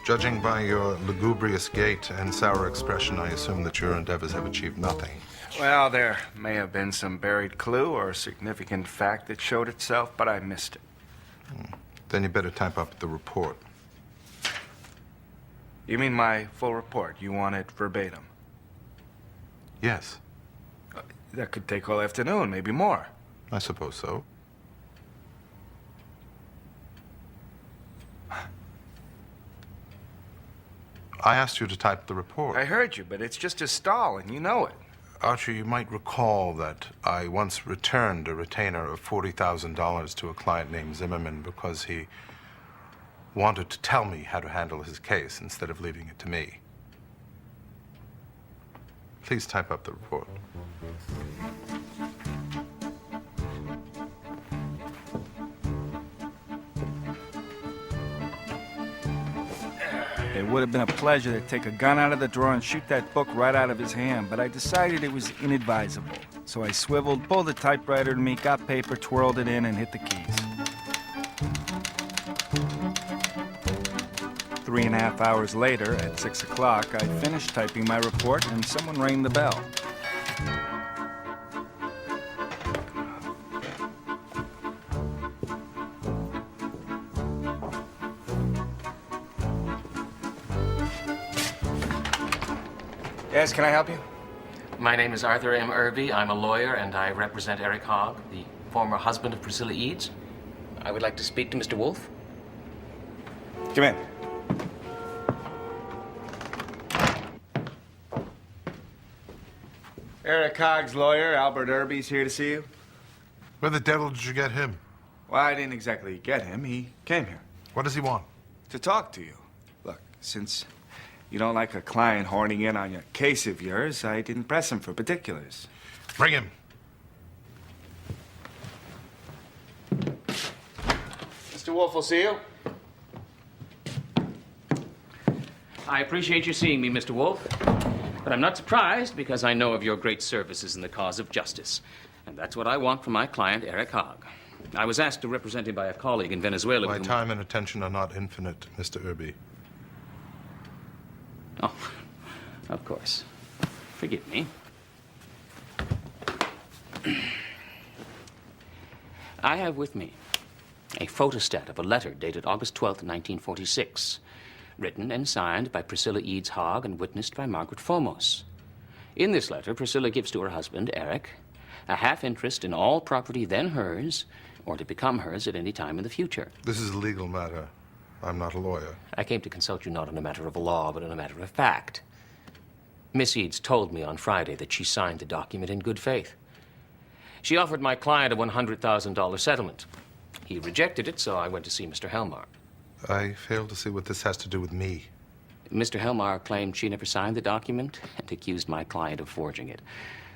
Judging by your lugubrious gait and sour expression, I assume that your endeavors have achieved nothing. Well, there may have been some buried clue or significant fact that showed itself, but I missed it. Then you better type up the report. You mean my full report? You want it verbatim? Yes, That could take all afternoon, maybe more. I suppose so. I asked you to type the report. I heard you, but it's just a stall, and you know it. Archer, you might recall that I once returned a retainer of $40,000 to a client named Zimmerman because he wanted to tell me how to handle his case instead of leaving it to me. Please type up the report. It would have been a pleasure to take a gun out of the drawer and shoot that book right out of his hand, but I decided it was inadvisable. So I swiveled, pulled the typewriter to me, got paper, twirled it in, and hit the keys. 3.5 hours later, at 6 o'clock, I finished typing my report, and someone rang the bell. Yes, can I help you? My name is Arthur M. Irby. I'm a lawyer, and I represent Eric Hogg, the former husband of Priscilla Eads. I would like to speak to Mr. Wolfe. Come in. Eric Hogg's lawyer, Albert Irby's here to see you. Where the devil did you get him? Well, I didn't exactly get him. He came here What does he want? to talk to you. Look, since you don't like a client horning in on your case of yours, I didn't press him for particulars. Bring him. Mr. Wolfe will see you. I appreciate you seeing me, Mr. Wolfe. But I'm not surprised because I know of your great services in the cause of justice. And that's what I want from my client, Eric Hogg. I was asked to represent him by a colleague in Venezuela. My time and attention are not infinite, Mr. Irby. Oh, of course. Forgive me. I have with me a photostat of a letter dated August 12th, 1946, written and signed by Priscilla Eads Hogg and witnessed by Margaret Fomos. In this letter, Priscilla gives to her husband, Eric, a half interest in all property then hers, or to become hers at any time in the future. This is a legal matter. I'm not a lawyer. I came to consult you not on a matter of law, but on a matter of fact. Miss Eads told me on Friday that she signed the document in good faith. She offered my client a $100,000 settlement. He rejected it, so I went to see Mr. Helmar. I fail to see what this has to do with me. Mr. Helmar claimed she never signed the document and accused my client of forging it.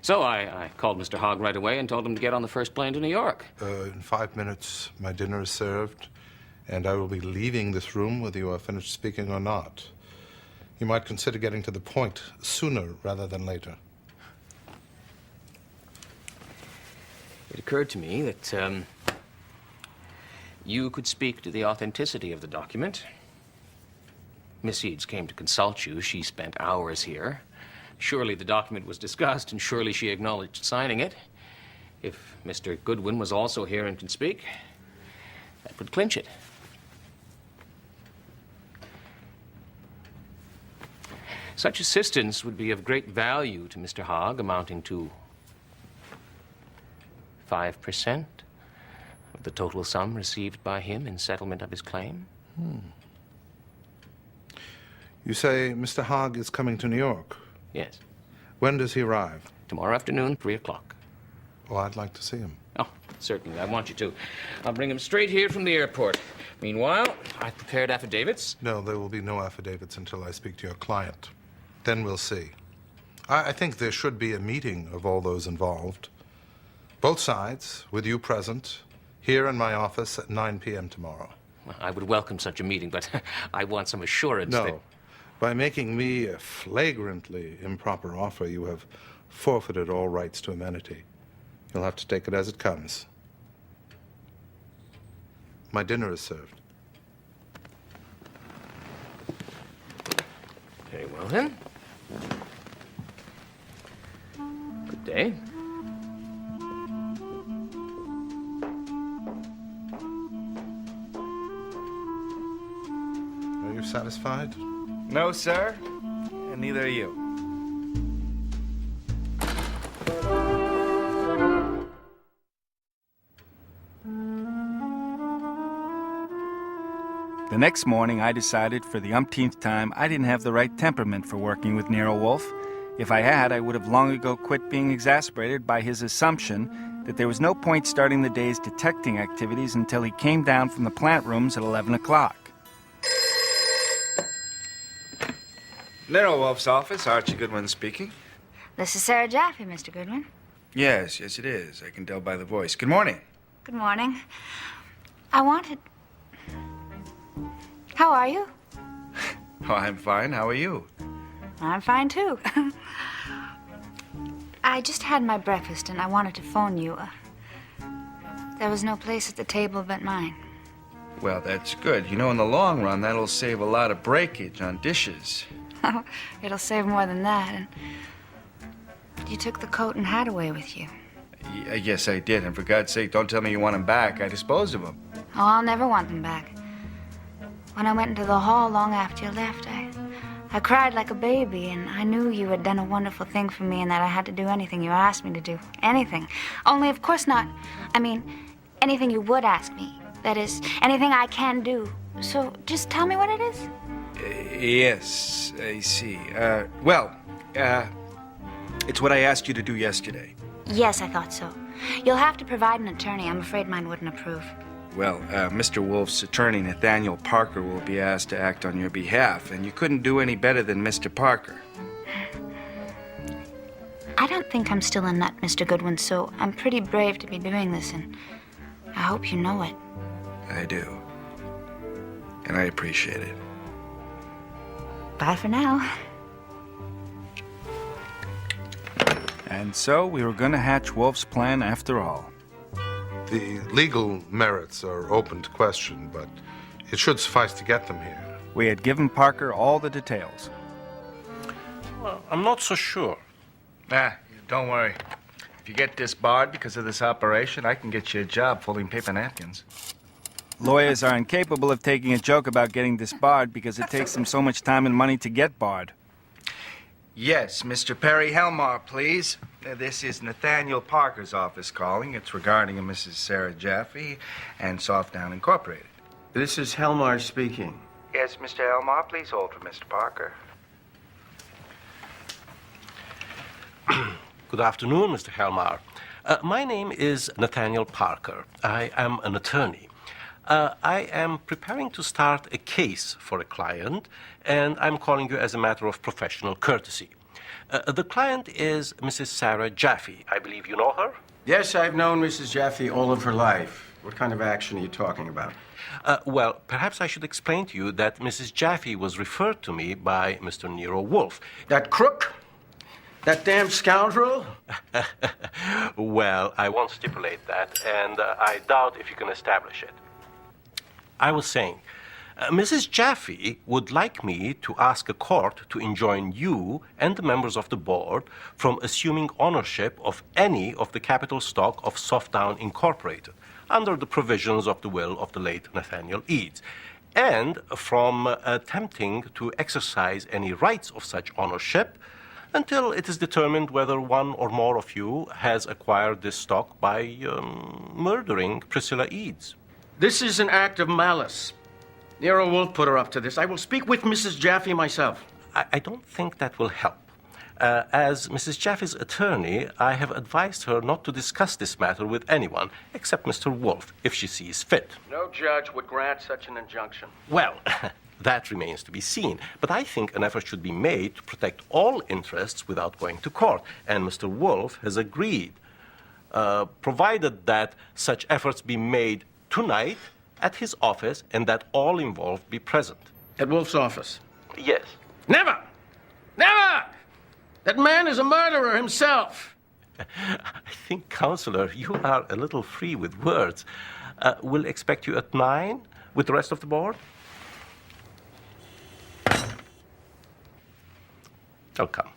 So I called Mr. Hogg right away and told him to get on the first plane to New York. In 5 minutes, my dinner is served, and I will be leaving this room whether you are finished speaking or not. You might consider getting to the point sooner rather than later. It occurred to me that you could speak to the authenticity of the document. Miss Eads came to consult you. She spent hours here. Surely the document was discussed, and surely she acknowledged signing it. If Mr. Goodwin was also here and can speak, that would clinch it. Such assistance would be of great value to Mr. Hogg, amounting to 5% of the total sum received by him in settlement of his claim. You say Mr. Hogg is coming to New York. Yes. When does he arrive? Tomorrow afternoon, 3 o'clock. Oh, I'd like to see him. Oh, certainly. I want you to. I'll bring him straight here from the airport. Meanwhile, I've prepared affidavits. No, there will be no affidavits until I speak to your client. Then we'll see. I think there should be a meeting of all those involved. Both sides, with you present, here in my office at 9 p.m. tomorrow. Well, I would welcome such a meeting, but I want some assurance that... No. By making me a flagrantly improper offer, you have forfeited all rights to amenity. You'll have to take it as it comes. My dinner is served. Very well, then. Good day. Are you satisfied? No, sir. And neither are you. The next morning, I decided for the umpteenth time I didn't have the right temperament for working with Nero Wolfe. If I had, I would have long ago quit being exasperated by his assumption that there was no point starting the day's detecting activities until he came down from the plant rooms at 11 o'clock. Nero Wolfe's office, Archie Goodwin speaking. This is Sarah Jaffe, Mr. Goodwin. Yes, it is. I can tell by the voice. Good morning. Good morning. I wanted... How are you? Oh, I'm fine. How are you? I'm fine, too. I just had my breakfast, and I wanted to phone you. There was no place at the table but mine. Well, that's good. You know, in the long run, that'll save a lot of breakage on dishes. It'll save more than that, and... You took the coat and hat away with you. Yes, I did. And for God's sake, don't tell me you want them back. I disposed of them. Oh, I'll never want them back. When I went into the hall long after you left, I cried like a baby, and I knew you had done a wonderful thing for me and that I had to do anything you asked me to do. Anything. Only, of course not. I mean, anything you would ask me. That is, anything I can do. So just tell me what it is. Yes, I see. It's what I asked you to do yesterday. Yes, I thought so. You'll have to provide an attorney. I'm afraid mine wouldn't approve. Well, Mr. Wolfe's attorney, Nathaniel Parker, will be asked to act on your behalf, and you couldn't do any better than Mr. Parker. I don't think I'm still a nut, Mr. Goodwin, so I'm pretty brave to be doing this, and I hope you know it. I do. And I appreciate it. Bye for now. And so we were going to hatch Wolfe's plan after all. The legal merits are open to question, but it should suffice to get them here. We had given Parker all the details. Well, I'm not so sure. Don't worry. If you get disbarred because of this operation, I can get you a job folding paper napkins. Lawyers are incapable of taking a joke about getting disbarred because it takes them so much time and money to get barred. Yes, Mr. Perry Helmar, please. This is Nathaniel Parker's office calling. It's regarding a Mrs. Sarah Jaffe and Softdown Incorporated. This is Helmar speaking. Yes, Mr. Helmar, please hold for Mr. Parker. Good afternoon, Mr. Helmar. My name is Nathaniel Parker. I am an attorney. I am preparing to start a case for a client, and I'm calling you as a matter of professional courtesy. The client is Mrs. Sarah Jaffe. I believe you know her? Yes, I've known Mrs. Jaffe all of her life. What kind of action are you talking about? Well, perhaps I should explain to you that Mrs. Jaffe was referred to me by Mr. Nero Wolfe. That crook? That damn scoundrel? Well, I won't stipulate that, and I doubt if you can establish it. I was saying, Mrs. Jaffe would like me to ask a court to enjoin you and the members of the board from assuming ownership of any of the capital stock of Softdown Incorporated under the provisions of the will of the late Nathaniel Eads, and from attempting to exercise any rights of such ownership until it is determined whether one or more of you has acquired this stock by murdering Priscilla Eads. This is an act of malice. Nero won't put her up to this. I will speak with Mrs. Jaffe myself. I don't think that will help. As Mrs. Jaffe's attorney, I have advised her not to discuss this matter with anyone except Mr. Wolfe, if she sees fit. No judge would grant such an injunction. Well, that remains to be seen. But I think an effort should be made to protect all interests without going to court, and Mr. Wolfe has agreed, provided that such efforts be made tonight at his office and that all involved be present. At Wolfe's office? Yes. Never! Never! That man is a murderer himself. I think, Counselor, you are a little free with words. We'll expect you at 9 with the rest of the board. Oh, come.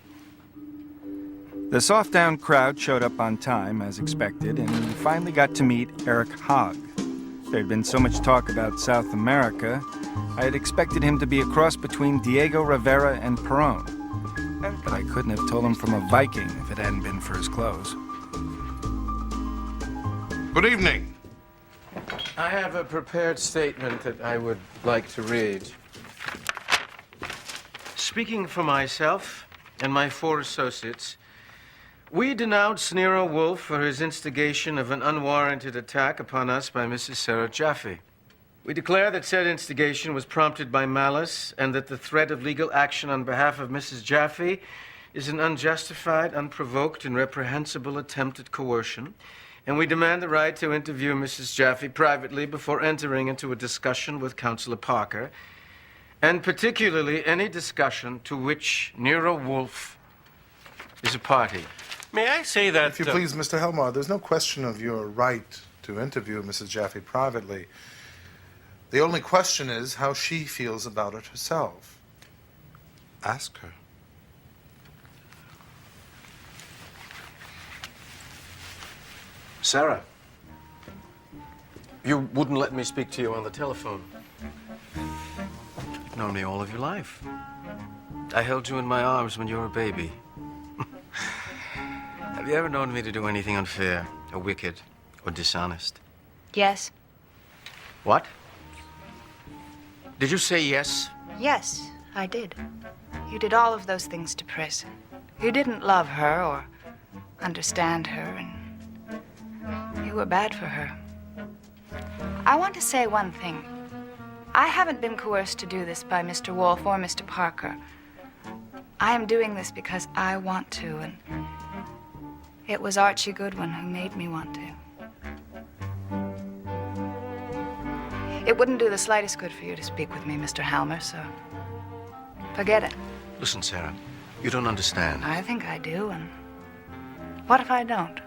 The soft-down crowd showed up on time, as expected, and we finally got to meet Eric Hogg. There had been so much talk about South America, I had expected him to be a cross between Diego Rivera and Perón. But I couldn't have told him from a Viking if it hadn't been for his clothes. Good evening. I have a prepared statement that I would like to read. Speaking for myself and my 4 associates, we denounce Nero Wolfe for his instigation of an unwarranted attack upon us by Mrs. Sarah Jaffe. We declare that said instigation was prompted by malice and that the threat of legal action on behalf of Mrs. Jaffe is an unjustified, unprovoked, and reprehensible attempt at coercion. And we demand the right to interview Mrs. Jaffe privately before entering into a discussion with Counselor Parker, and particularly any discussion to which Nero Wolfe is a party. May I say that... If you please, Mr. Helmar, there's no question of your right to interview Mrs. Jaffe privately. The only question is how she feels about it herself. Ask her. Sarah, you wouldn't let me speak to you on the telephone. You've known me all of your life. I held you in my arms when you were a baby. Have you ever known me to do anything unfair, or wicked, or dishonest? Yes. What? Did you say yes? Yes, I did. You did all of those things to Pris. You didn't love her or understand her, and you were bad for her. I want to say one thing. I haven't been coerced to do this by Mr. Wolfe or Mr. Parker. I am doing this because I want to, and it was Archie Goodwin who made me want to. It wouldn't do the slightest good for you to speak with me, Mr. Halmer, so forget it. Listen, Sarah, you don't understand. I think I do, and what if I don't?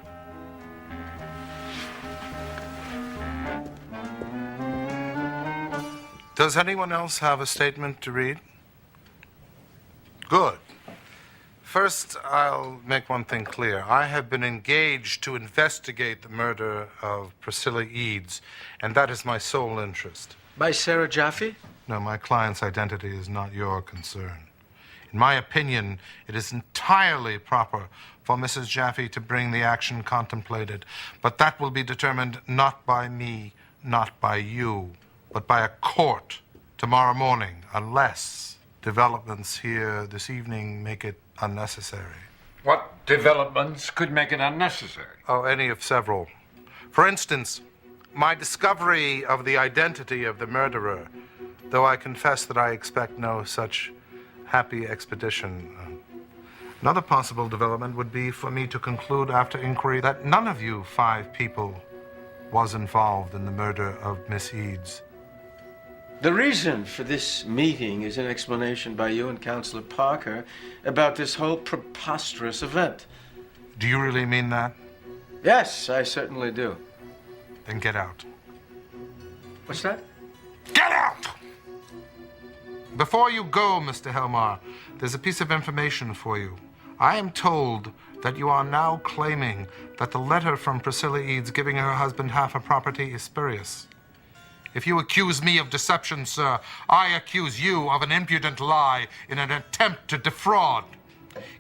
Does anyone else have a statement to read? Good. First, I'll make one thing clear. I have been engaged to investigate the murder of Priscilla Eads, and that is my sole interest. By Sarah Jaffe? No, my client's identity is not your concern. In my opinion, it is entirely proper for Mrs. Jaffe to bring the action contemplated, but that will be determined not by me, not by you, but by a court tomorrow morning, unless developments here this evening make it unnecessary. What developments could make it unnecessary? Oh, any of several. For instance, my discovery of the identity of the murderer, though I confess that I expect no such happy expedition. Another possible development would be for me to conclude after inquiry that none of you 5 people was involved in the murder of Miss Eads. The reason for this meeting is an explanation by you and Counselor Parker about this whole preposterous event. Do you really mean that? Yes, I certainly do. Then get out. What's that? Get out! Before you go, Mr. Helmar, there's a piece of information for you. I am told that you are now claiming that the letter from Priscilla Eads giving her husband half her property is spurious. If you accuse me of deception, sir, I accuse you of an impudent lie in an attempt to defraud.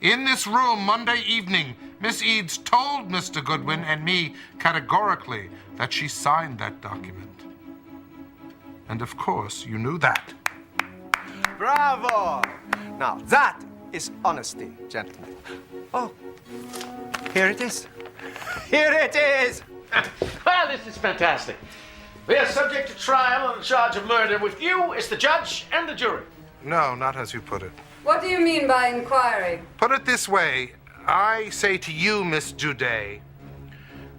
In this room Monday evening, Miss Eads told Mr. Goodwin and me categorically that she signed that document. And of course, you knew that. Bravo! Now, that is honesty, gentlemen. Oh, here it is. Here it is! Well, this is fantastic. We are subject to trial on a charge of murder with you as the judge and the jury. No, not as you put it. What do you mean by inquiry? Put it this way. I say to you, Miss Juday,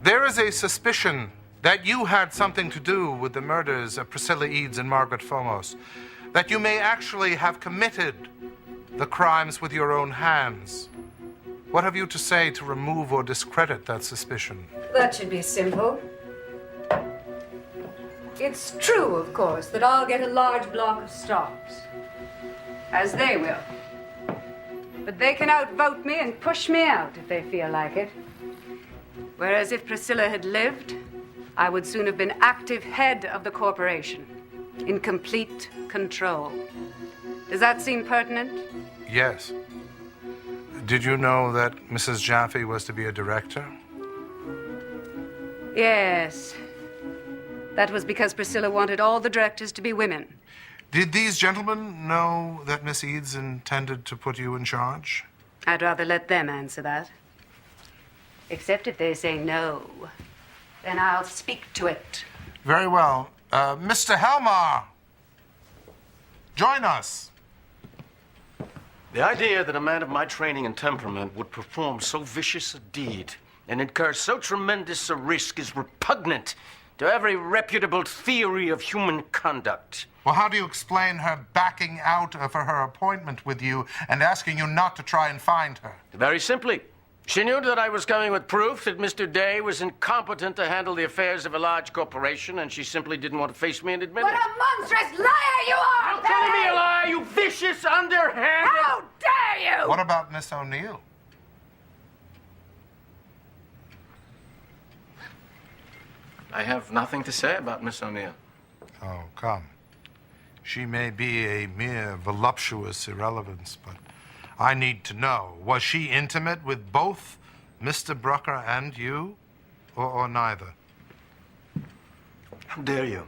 there is a suspicion that you had something to do with the murders of Priscilla Eads and Margaret Fomos, that you may actually have committed the crimes with your own hands. What have you to say to remove or discredit that suspicion? That should be simple. It's true, of course, that I'll get a large block of stocks. As they will. But they can outvote me and push me out if they feel like it. Whereas if Priscilla had lived, I would soon have been active head of the corporation, in complete control. Does that seem pertinent? Yes. Did you know that Mrs. Jaffe was to be a director? Yes. That was because Priscilla wanted all the directors to be women. Did these gentlemen know that Miss Eads intended to put you in charge? I'd rather let them answer that. Except if they say no, then I'll speak to it. Very well. Mr. Helmar, join us. The idea that a man of my training and temperament would perform so vicious a deed and incur so tremendous a risk is repugnant to every reputable theory of human conduct. Well, how do you explain her backing out of her appointment with you and asking you not to try and find her? Very simply. She knew that I was coming with proof that Mr. Day was incompetent to handle the affairs of a large corporation, and she simply didn't want to face me and admit What it. a monstrous liar you are! Don't call me a liar, you vicious, underhanded... How dare you! What about Miss O'Neill? I have nothing to say about Miss O'Neill. Oh, come. She may be a mere voluptuous irrelevance, but I need to know. Was she intimate with both Mr. Brucker and you, or neither? How dare you?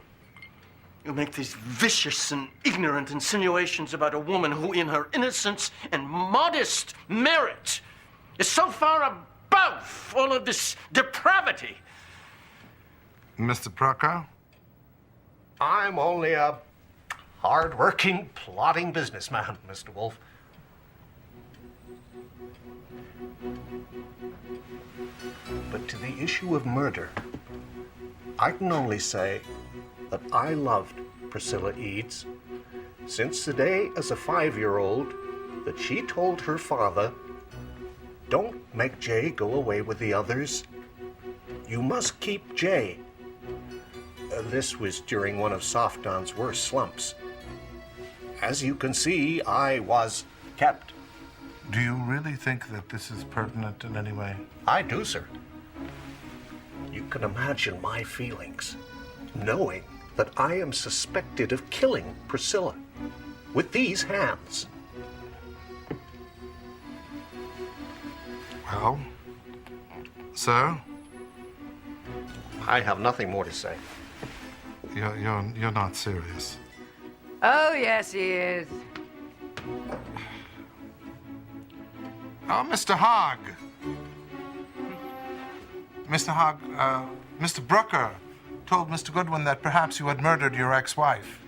You make these vicious and ignorant insinuations about a woman who, in her innocence and modest merit, is so far above all of this depravity. Mr. Brucker? I'm only a hard-working, plodding businessman, Mr. Wolfe. But to the issue of murder, I can only say that I loved Priscilla Eads since the day as a 5-year-old that she told her father, "Don't make Jay go away with the others. You must keep Jay." This was during one of Softon's worst slumps. As you can see, I was kept. Do you really think that this is pertinent in any way? I do, sir. You can imagine my feelings, knowing that I am suspected of killing Priscilla with these hands. Well, sir? I have nothing more to say. You're not serious. Oh, yes, he is. Oh, Mr. Hogg. Mr. Hogg, Mr. Brucker told Mr. Goodwin that perhaps you had murdered your ex-wife.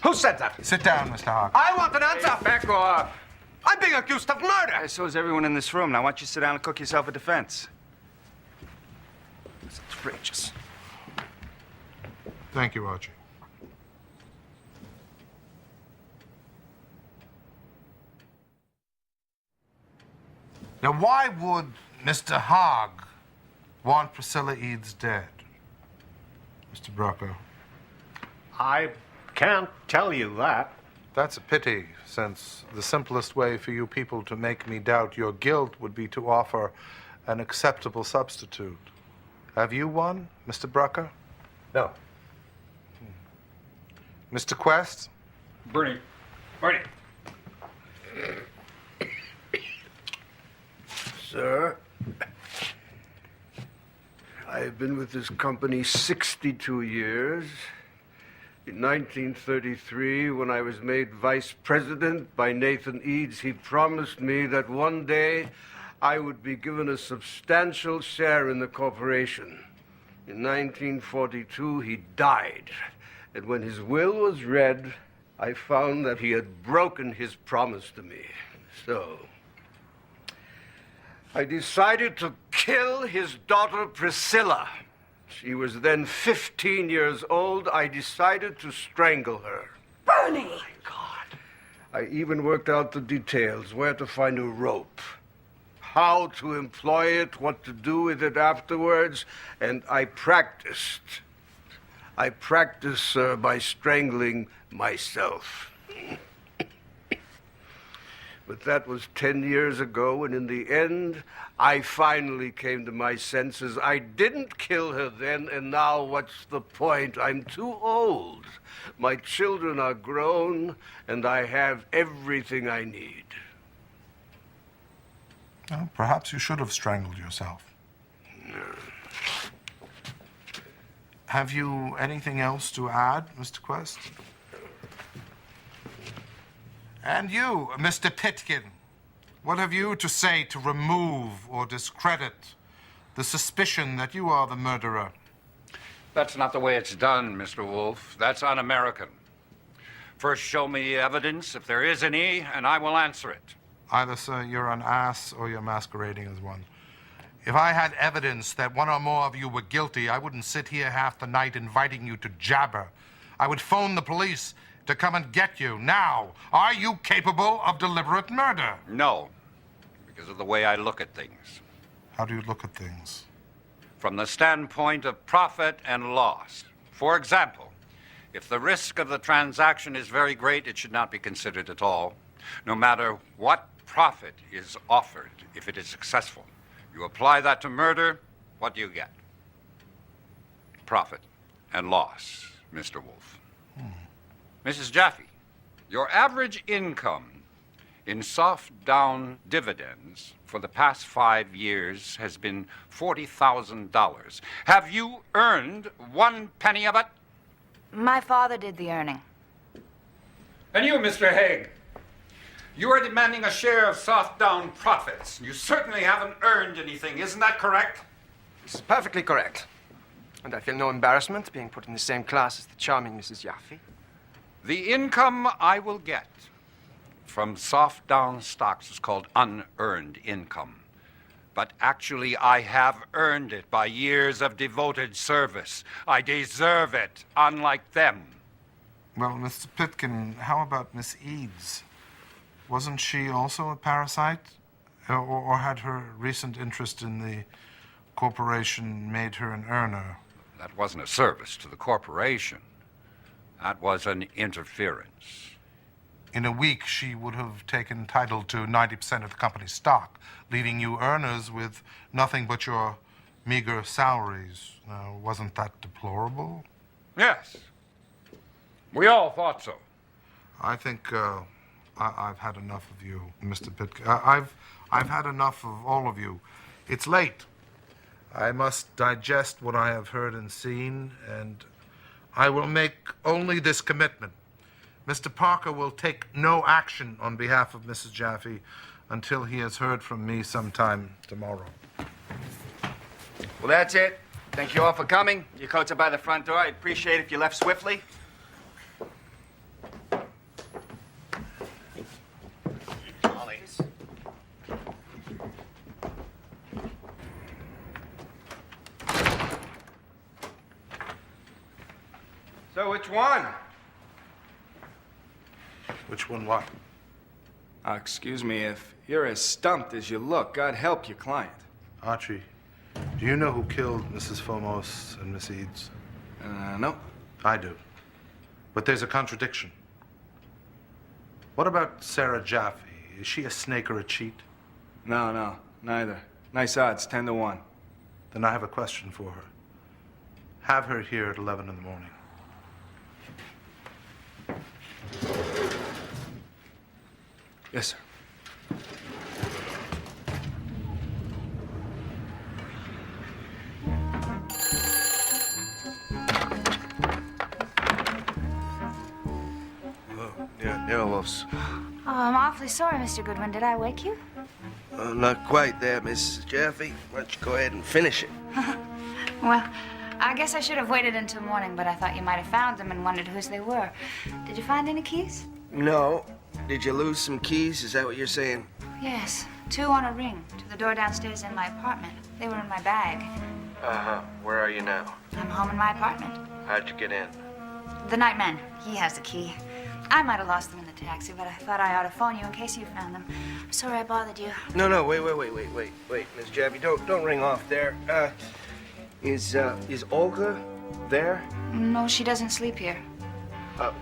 Who said that? Sit down, Mr. Hogg. I want an answer. Back off. I'm being accused of murder. So is everyone in this room. Now, why don't you sit down and cook yourself a defense? It's outrageous. Thank you, Archie. Now, why would Mr. Hogg want Priscilla Eads dead? Mr. Brucker. I can't tell you that. That's a pity, since the simplest way for you people to make me doubt your guilt would be to offer an acceptable substitute. Have you one, Mr. Brucker? No. Mr. Quest? Bernie. Sir, I've been with this company 62 years. In 1933, when I was made vice president by Nathan Eads, he promised me that one day I would be given a substantial share in the corporation. In 1942, he died. And when his will was read, I found that he had broken his promise to me. So, I decided to kill his daughter, Priscilla. She was then 15 years old. I decided to strangle her. Bernie! My God. I even worked out the details, where to find a rope. how to employ it, what to do with it afterwards, and I practiced. I practiced by strangling myself. But that was 10 years ago, and in the end, I finally came to my senses. I didn't kill her then, and now what's the point? I'm too old. My children are grown, and I have everything I need. Well, perhaps you should have strangled yourself. Have you anything else to add, Mr. Quest? And you, Mr. Pitkin, what have you to say to remove or discredit the suspicion that you are the murderer? That's not the way it's done, Mr. Wolfe. That's un-American. First, show me evidence, if there is any, and I will answer it. Either, sir, you're an ass or you're masquerading as one. If I had evidence that one or more of you were guilty, I wouldn't sit here half the night inviting you to jabber. I would phone the police to come and get you. Now, are you capable of deliberate murder? No, because of the way I look at things. How do you look at things? From the standpoint of profit and loss. For example, if the risk of the transaction is very great, it should not be considered at all. No matter what profit is offered, if it is successful. You apply that to murder, what do you get? Profit and loss, Mr. Wolfe. Mrs. Jaffe, your average income in soft-down dividends for the past 5 years has been $40,000. Have you earned 1 penny of it? My father did the earning. And you, Mr. Haig, you are demanding a share of soft-down profits. You certainly haven't earned anything, isn't that correct? This is perfectly correct. And I feel no embarrassment being put in the same class as the charming Mrs. Jaffe. The income I will get from soft-down stocks is called unearned income. But actually, I have earned it by years of devoted service. I deserve it, unlike them. Well, Mr. Pitkin, how about Miss Eads? Wasn't she also a parasite? Or had her recent interest in the corporation made her an earner? That wasn't a service to the corporation. That was an interference. In a week, she would have taken title to 90% of the company's stock, leaving you earners with nothing but your meager salaries. Wasn't that deplorable? Yes. We all thought so. I think I've had enough of you, Mr. Pitkin. I've had enough of all of you. It's late. I must digest what I have heard and seen, and I will make only this commitment. Mr. Parker will take no action on behalf of Mrs. Jaffe until he has heard from me sometime tomorrow. Well, that's it. Thank you all for coming. Your coats are by the front door. I'd appreciate it if you left swiftly. So which one? Which one what? Excuse me, if you're as stumped as you look, God help your client. Archie, do you know who killed Mrs. Fomos and Miss Eads? No. I do. But there's a contradiction. What about Sarah Jaffe? Is she a snake or a cheat? No, neither. Nice odds, 10 to 1. Then I have a question for her. Have her here at 11 in the morning. Yes, sir. Nero Wolfe's. Oh, I'm awfully sorry, Mr. Goodwin. Did I wake you? Not quite there, Mrs. Jaffe. Why don't you go ahead and finish it? Well, I guess I should have waited until morning, but I thought you might have found them and wondered whose they were. Did you find any keys? No. Did you lose some keys? Is that what you're saying? Yes, 2 on a ring to the door downstairs in my apartment. They were in my bag. Uh-huh. Where are you now? I'm home in my apartment. How'd you get in? The night man, he has the key. I might have lost them in the taxi, but I thought I ought to phone you in case you found them. I'm sorry I bothered you. No, wait, Miss Jaffe, don't ring off there. Is Olga there? No, she doesn't sleep here.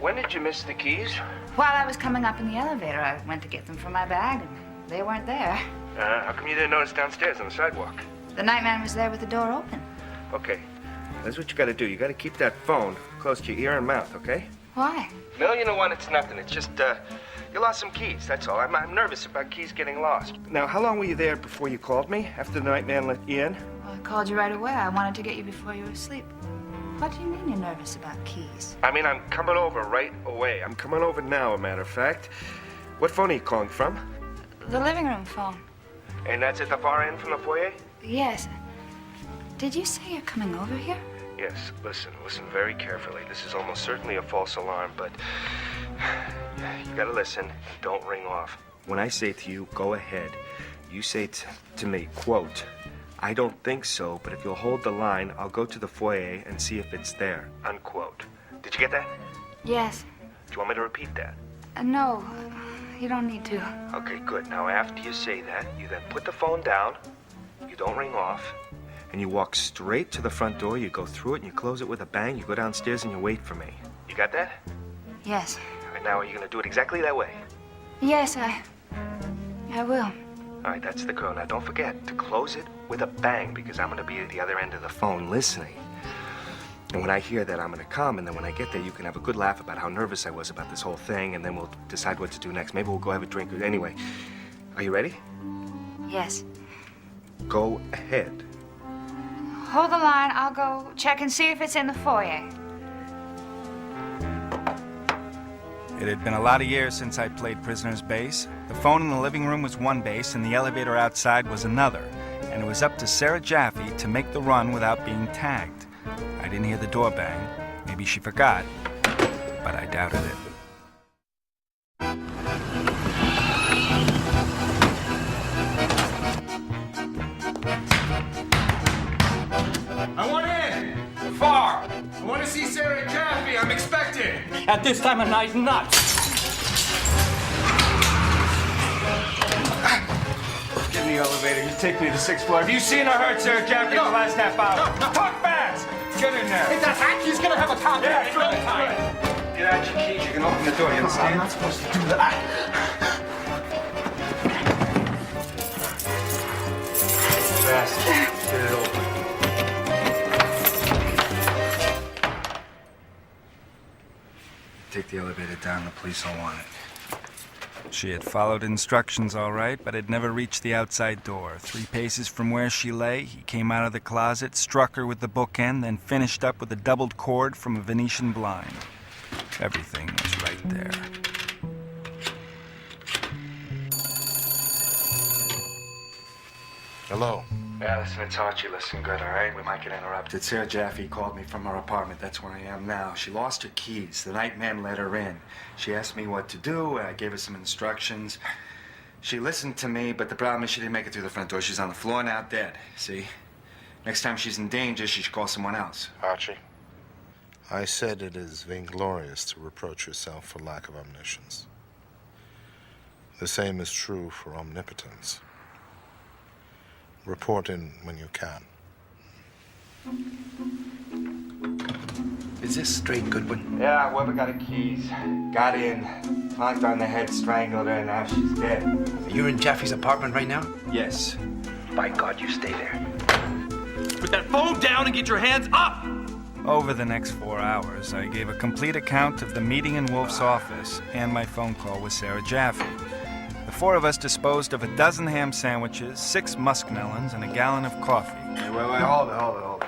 When did you miss the keys? While I was coming up in the elevator, I went to get them from my bag, and they weren't there. How come you didn't notice downstairs on the sidewalk? The night man was there with the door open. Okay, that's what you gotta do. You gotta keep that phone close to your ear and mouth, okay? Why? No, you know what? It's nothing. It's just, you lost some keys, that's all. I'm nervous about keys getting lost. Now, how long were you there before you called me? After the night man let you in? Well, I called you right away. I wanted to get you before you were asleep. What do you mean you're nervous about keys? I mean, I'm coming over right away. I'm coming over now, a matter of fact. What phone are you calling from? The living room phone. And that's at the far end from the foyer? Yes. Did you say you're coming over here? Yes. Listen very carefully. This is almost certainly a false alarm, but you gotta listen and don't ring off. When I say to you, go ahead, you say to me, quote, I don't think so, but if you'll hold the line, I'll go to the foyer and see if it's there, unquote. Did you get that? Yes. Do you want me to repeat that? No, you don't need to. Okay, good. Now, after you say that, you then put the phone down, you don't ring off, and you walk straight to the front door, you go through it, and you close it with a bang, you go downstairs and you wait for me. You got that? Yes. All right, now, are you gonna do it exactly that way? Yes, I will. All right, that's the girl. Now, don't forget to close it with a bang, because I'm gonna be at the other end of the phone listening. And when I hear that, I'm gonna come, and then when I get there, you can have a good laugh about how nervous I was about this whole thing, and then we'll decide what to do next. Maybe we'll go have a drink. Anyway, are you ready? Yes. Go ahead. Hold the line. I'll go check and see if it's in the foyer. It had been a lot of years since I played prisoner's base. The phone in the living room was one base, and the elevator outside was another. And it was up to Sarah Jaffe to make the run without being tagged. I didn't hear the door bang. Maybe she forgot, but I doubted it. I want in! Far! I want to see Sarah Jaffe. I'm expected. At this time of night, not. Get in the elevator. You take me to the 6th floor. Have you seen or heard Sarah Jaffe in the last half hour? No. Talk fast! Get in there. Hey, that hack, he's gonna have a contact. Yeah, good. Get out your keys. You can open the door. You understand? I'm not supposed to do that. Fast. Get it open. Take the elevator down. The police will want it. She had followed instructions all right, but had never reached the outside door. 3 paces from where she lay, he came out of the closet, struck her with the bookend, then finished up with a doubled cord from a Venetian blind. Everything was right there. Hello. Yeah, listen, it's Archie. Listen good, all right? We might get interrupted. Sarah Jaffe called me from her apartment. That's where I am now. She lost her keys. The night man let her in. She asked me what to do. I gave her some instructions. She listened to me, but the problem is she didn't make it through the front door. She's on the floor now, dead. See? Next time she's in danger, she should call someone else. Archie, I said it is vainglorious to reproach yourself for lack of omniscience. The same is true for omnipotence. Report in when you can. Is this straight, Goodwin? Yeah, whoever got her keys. Got in, knocked on the head, strangled her, and now she's dead. You're in Jaffe's apartment right now? Yes. By God, you stay there. Put that phone down and get your hands up! Over the next 4 hours, I gave a complete account of the meeting in Wolfe's office and my phone call with Sarah Jaffe. The 4 of us disposed of 12 ham sandwiches, 6 muskmelons, and a gallon of coffee. Hey, wait, hold it.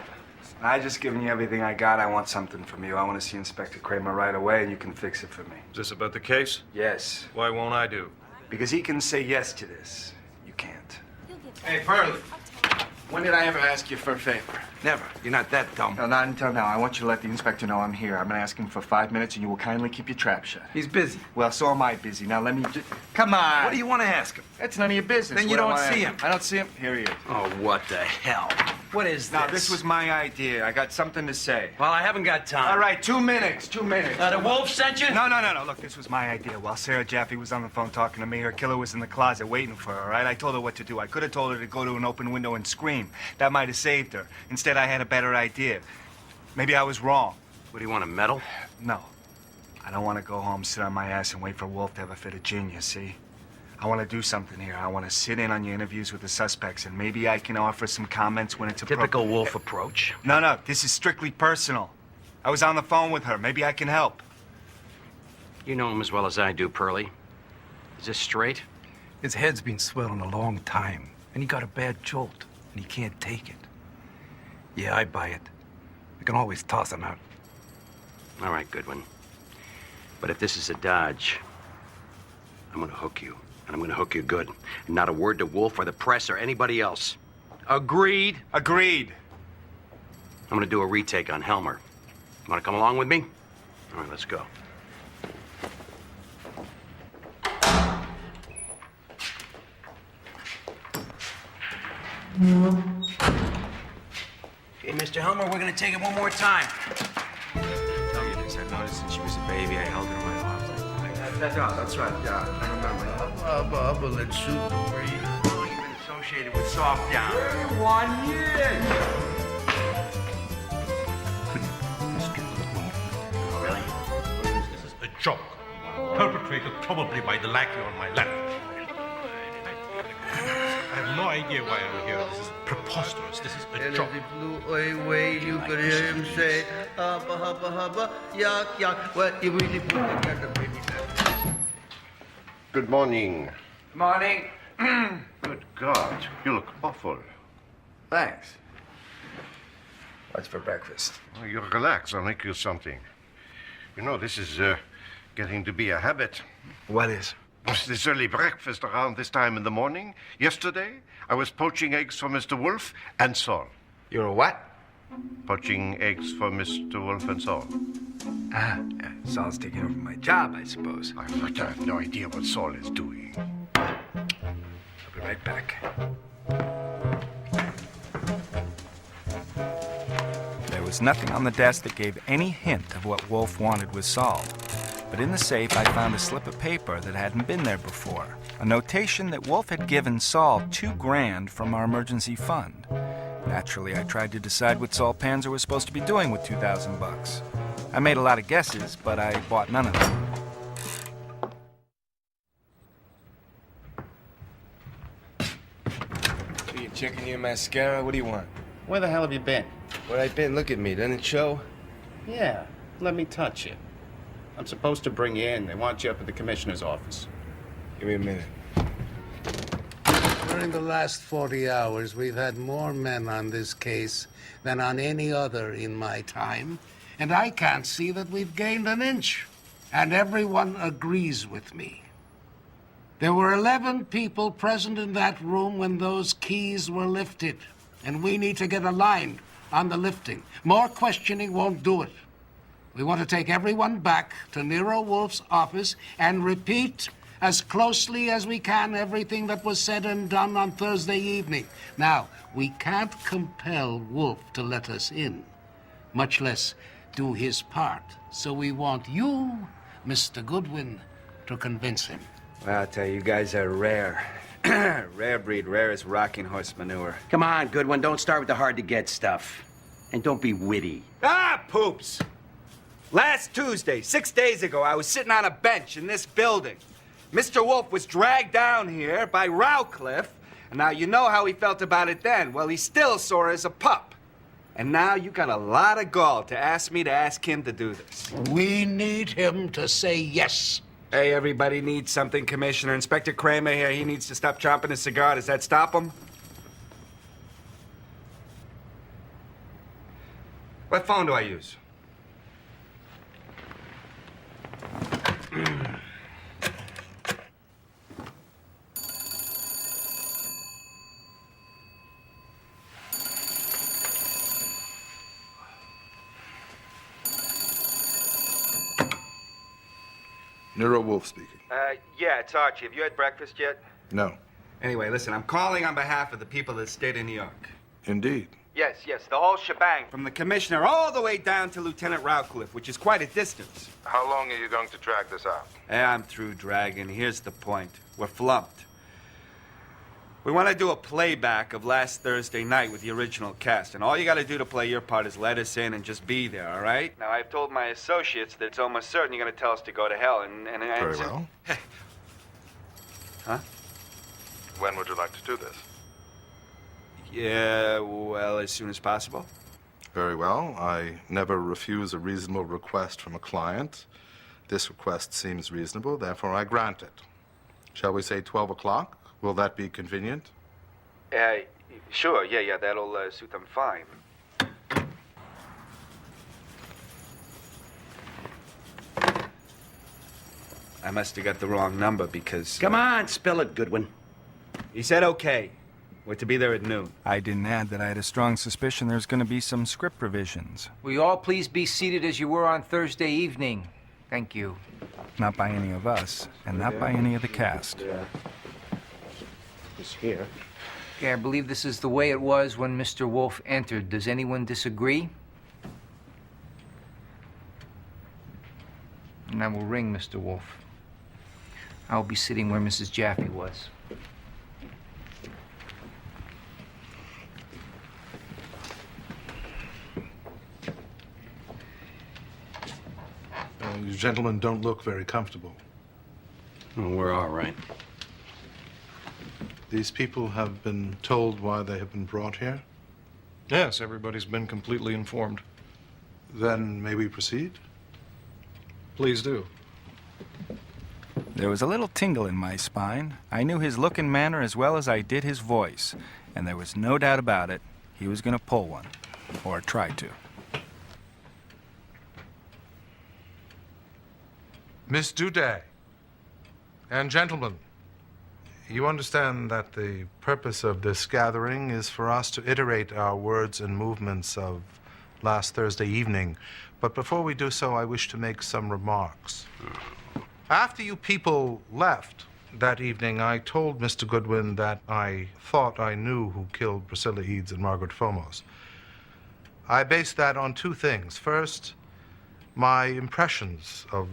I just given you everything I got. I want something from you. I want to see Inspector Kramer right away, and you can fix it for me. Is this about the case? Yes. Why won't I do? Because he can say yes to this. You can't. Hey, Pearlie. When did I ever ask you for a favor? Never. You're not that dumb. No, not until now. I want you to let the inspector know I'm here. I'm gonna ask him for 5 minutes, and you will kindly keep your trap shut. He's busy. Well, so am I busy. Now let me just... Come on. What do you want to ask him? That's none of your business. Then you What do don't I want to see ask him. I don't see him. Here he is. Oh, what the hell? What is this? Now, this was my idea. I got something to say. Well, I haven't got time. All right, 2 minutes. 2 minutes. The Wolf sent you? No. Look, this was my idea. While Sarah Jaffe was on the phone talking to me, her killer was in the closet waiting for her, all right? I told her what to do. I could have told her to go to an open window and scream. That might have saved her. Instead, I had a better idea. Maybe I was wrong. What, do you want a medal? No. I don't want to go home, sit on my ass, and wait for Wolfe to have a fit of genius, see? I want to do something here. I want to sit in on your interviews with the suspects, and maybe I can offer some comments when it's appropriate. Typical Wolf approach. No. This is strictly personal. I was on the phone with her. Maybe I can help. You know him as well as I do, Pearlie. Is this straight? His head's been swelling a long time, and he got a bad jolt, and he can't take it. Yeah, I buy it. I can always toss him out. All right, Goodwin. But if this is a dodge, I'm gonna hook you. And I'm gonna hook you good. And not a word to Wolfe or the press or anybody else. Agreed? Agreed. I'm gonna do a retake on Helmer. Wanna come along with me? All right, let's go. Okay, Mr. Helmer, we're gonna take it one more time. Tell you this. I noticed since she was a baby, I held her in my arms like That's right, yeah. I remember. Abba, let's shoot the breed. Oh, you've been associated with soft down. 31 years. Really? This is a joke, perpetrated probably by the lackey on my left. I have no idea why I'm here. This is preposterous. This is a And joke. as he flew away, you could hear him say, hubba, hubba, hubba, yuck, yuck. Well, you really put together, baby. Good morning. Morning. Good God, you look awful. Thanks. What's for breakfast? Well, you relax, I'll make you something. You know, this is getting to be a habit. What is? This early breakfast around this time in the morning. Yesterday, I was poaching eggs for Mr. Wolfe and Saul. You're a what? Poaching eggs for Mr. Wolfe and Saul. Ah, Saul's taking over my job, I suppose. I have no idea what Saul is doing. I'll be right back. There was nothing on the desk that gave any hint of what Wolfe wanted was solved. But in the safe, I found a slip of paper that hadn't been there before. A notation that Wolfe had given Saul $2 grand from our emergency fund. Naturally, I tried to decide what Saul Panzer was supposed to be doing with $2,000. I made a lot of guesses, but I bought none of them. Are you checking your mascara? What do you want? Where the hell have you been? Where I been? Look at me. Doesn't it show? Yeah, let me touch you. I'm supposed to bring you in. They want you up at the commissioner's office. Give me a minute. During the last 40 hours, we've had more men on this case than on any other in my time, and I can't see that we've gained an inch. And everyone agrees with me. There were 11 people present in that room when those keys were lifted, and we need to get aligned on the lifting. More questioning won't do it. We want to take everyone back to Nero Wolfe's office and repeat as closely as we can everything that was said and done on Thursday evening. Now, we can't compel Wolfe to let us in, much less do his part. So we want you, Mr. Goodwin, to convince him. Well, I'll tell you, you guys are rare. Rare breed, rare as rocking horse manure. Come on, Goodwin, don't start with the hard-to-get stuff. And don't be witty. Ah, poops! Last Tuesday, 6 days ago, I was sitting on a bench in this building. Mr. Wolfe was dragged down here by Rowcliffe, and now you know how he felt about it then. Well, he's still sore as a pup. And now you got a lot of gall to ask me to ask him to do this. We need him to say yes. Hey, everybody needs something, Commissioner. Inspector Kramer here, he needs to stop chomping his cigar. Does that stop him? What phone do I use? Nero Wolfe speaking. Yeah, it's Archie. Have you had breakfast yet? No. Anyway, listen, I'm calling on behalf of the people of the state of New York. Indeed. Yes, the whole shebang. From the commissioner all the way down to Lieutenant Rawcliffe, which is quite a distance. How long are you going to drag this out? I'm through dragging. Here's the point. We're flumped. We want to do a playback of last Thursday night with the original cast, and all you got to do to play your part is let us in and just be there, all right? Now, I've told my associates that it's almost certain you're going to tell us to go to hell, and Very well. Huh? When would you like to do this? Yeah, well, as soon as possible. Very well. I never refuse a reasonable request from a client. This request seems reasonable, therefore I grant it. Shall we say 12 o'clock? Will that be convenient? Sure, yeah, that'll suit them fine. I must have got the wrong number because... Come on, spill it, Goodwin. He said okay. We're to be there at noon. I didn't add that I had a strong suspicion there's going to be some script revisions. Will you all please be seated as you were on Thursday evening? Thank you. Not by any of us, and not by any of the cast. It's here. Okay, I believe this is the way it was when Mr. Wolfe entered. Does anyone disagree? And I will ring Mr. Wolfe. I'll be sitting where Mrs. Jaffe was. You gentlemen don't look very comfortable. Well, we're all right. These people have been told why they have been brought here? Yes, everybody's been completely informed. Then may we proceed? Please do. There was a little tingle in my spine. I knew his look and manner as well as I did his voice, and there was no doubt about it. He was going to pull one, or try to. Miss Duday, and gentlemen, you understand that the purpose of this gathering is for us to iterate our words and movements of last Thursday evening. But before we do so, I wish to make some remarks. After you people left that evening, I told Mr. Goodwin that I thought I knew who killed Priscilla Eads and Margaret Fomos. I based that on two things. First, my impressions of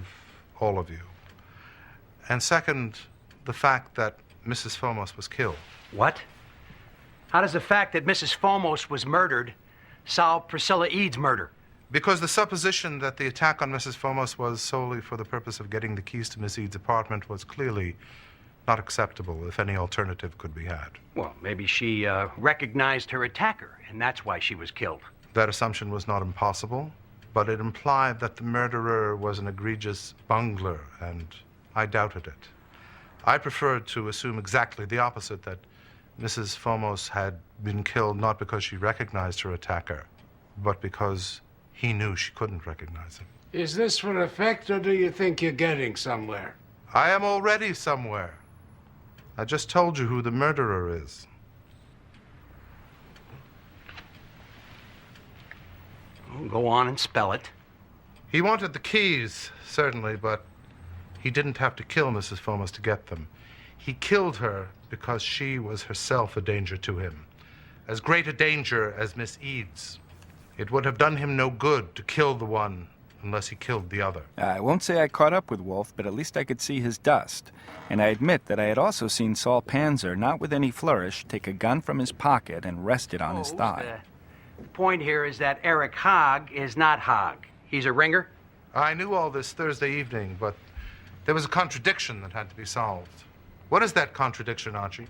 all of you. And second, the fact that Mrs. Fomos was killed. What? How does the fact that Mrs. Fomos was murdered solve Priscilla Eads' murder? Because the supposition that the attack on Mrs. Fomos was solely for the purpose of getting the keys to Miss Eads' apartment was clearly not acceptable if any alternative could be had. Well, maybe she recognized her attacker, and that's why she was killed. That assumption was not impossible, but it implied that the murderer was an egregious bungler, and I doubted it. I preferred to assume exactly the opposite, that Mrs. Fomos had been killed not because she recognized her attacker, but because he knew she couldn't recognize him. Is this for effect, or do you think you're getting somewhere? I am already somewhere. I just told you who the murderer is. Go on and spell it. He wanted the keys, certainly, but he didn't have to kill Mrs. Fomos to get them. He killed her because she was herself a danger to him, as great a danger as Miss Eads. It would have done him no good to kill the one unless he killed the other. I won't say I caught up with Wolfe, but at least I could see his dust. And I admit that I had also seen Saul Panzer, not with any flourish, take a gun from his pocket and rest it on his thigh. The point here is that Eric Hogg is not Hogg. He's a ringer. I knew all this Thursday evening, but there was a contradiction that had to be solved. What is that contradiction, Archie?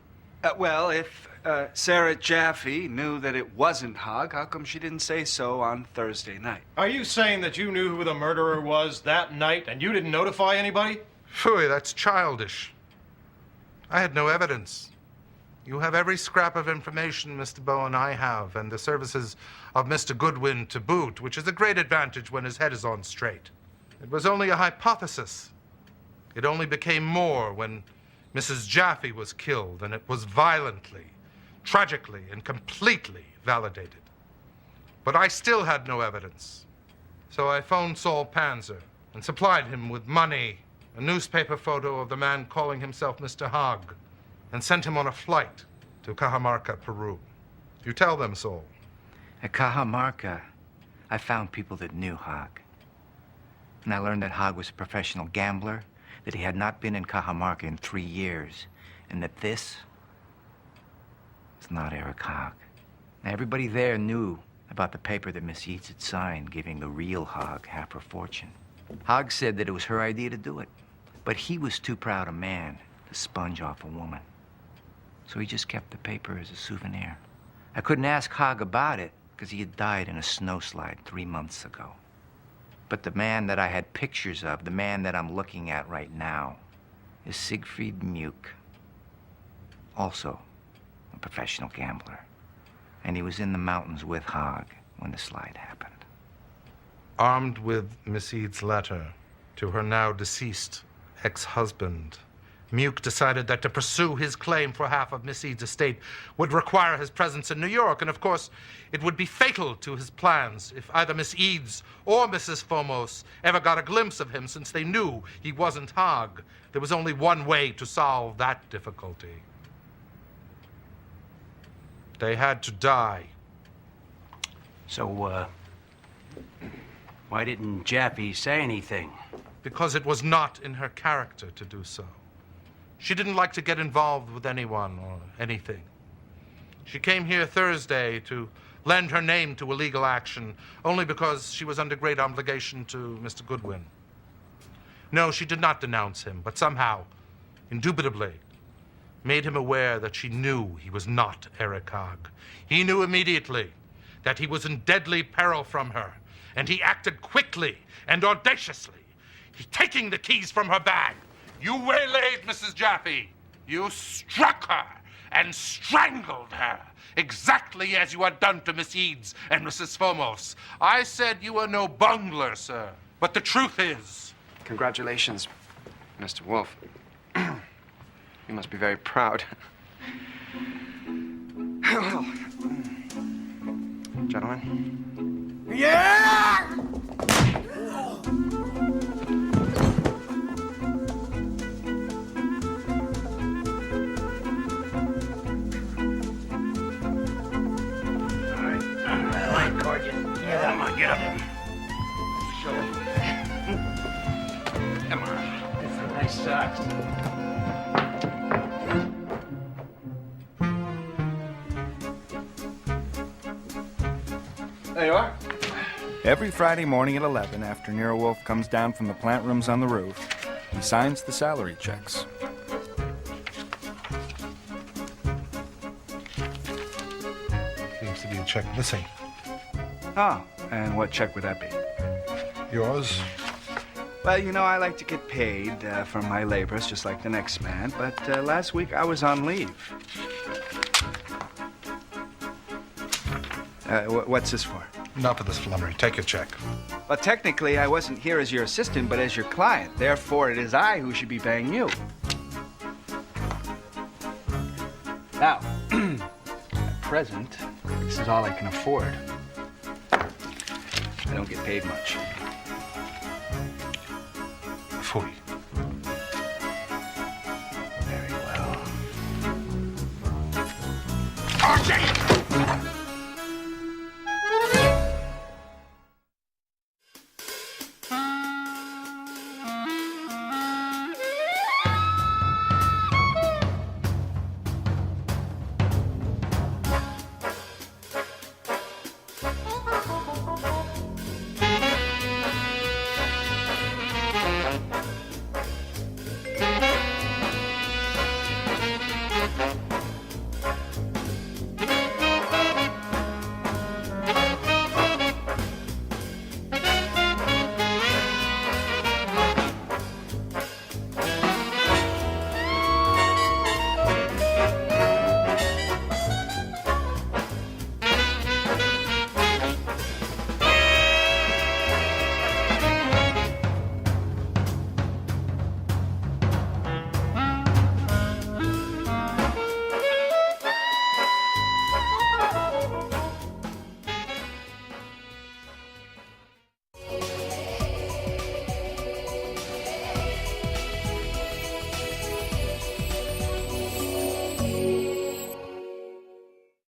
Well, if Sarah Jaffe knew that it wasn't Hogg, how come she didn't say so on Thursday night? Are you saying that you knew who the murderer was that night and you didn't notify anybody? Phooey, that's childish. I had no evidence. You have every scrap of information Mr. Bowen I have, and the services of Mr. Goodwin to boot, which is a great advantage when his head is on straight. It was only a hypothesis. It only became more when Mrs. Jaffe was killed, and it was violently, tragically, and completely validated. But I still had no evidence. So I phoned Saul Panzer and supplied him with money a newspaper photo of the man calling himself Mr. Haag, and sent him on a flight to Cajamarca, Peru. You tell them so. At Cajamarca, I found people that knew Haag. And I learned that Haag was a professional gambler, that he had not been in Cajamarca in 3 years, and that this was not Eric Haag. Now, everybody there knew about the paper that Miss Yeats had signed, giving the real Haag half her fortune. Haag said that it was her idea to do it, but he was too proud a man to sponge off a woman. So he just kept the paper as a souvenir. I couldn't ask Haag about it because he had died in a snowslide 3 months ago. But the man that I had pictures of, the man that I'm looking at right now, is Siegfried Muke, also a professional gambler. And he was in the mountains with Haag when the slide happened. Armed with Miss Eads' letter to her now deceased ex-husband, Muke decided that to pursue his claim for half of Miss Eads' estate would require his presence in New York, and of course, it would be fatal to his plans if either Miss Eads or Mrs. Fomos ever got a glimpse of him, since they knew he wasn't Haag. There was only one way to solve that difficulty. They had to die. So, why didn't Jaffe say anything? Because it was not in her character to do so. She didn't like to get involved with anyone or anything. She came here Thursday to lend her name to a legal action only because she was under great obligation to Mr. Goodwin. No, she did not denounce him, but somehow, indubitably, made him aware that she knew he was not Eric Haag. He knew immediately that he was in deadly peril from her, and he acted quickly and audaciously, taking the keys from her bag. You waylaid Mrs. Jaffe. You struck her and strangled her, exactly as you had done to Miss Eads and Mrs. Fomos. I said you were no bungler, sir, but the truth is... Congratulations, Mr. Wolfe. You must be very proud. Well, gentlemen. Yeah! Come on, get up. Show him. Come on. It's some nice socks. There you are. Every Friday morning at 11, after Nero Wolfe comes down from the plant rooms on the roof, he signs the salary checks. Seems to be a check missing. Oh, and what check would that be? Yours? Well, you know, I like to get paid for my labors, just like the next man, but last week I was on leave. What's this for? Enough of this flummery. Take your check. Well, technically, I wasn't here as your assistant, but as your client. Therefore, it is I who should be paying you. Now, at present, this is all I can afford. I don't get paid much. Phooey. Very well. RJ!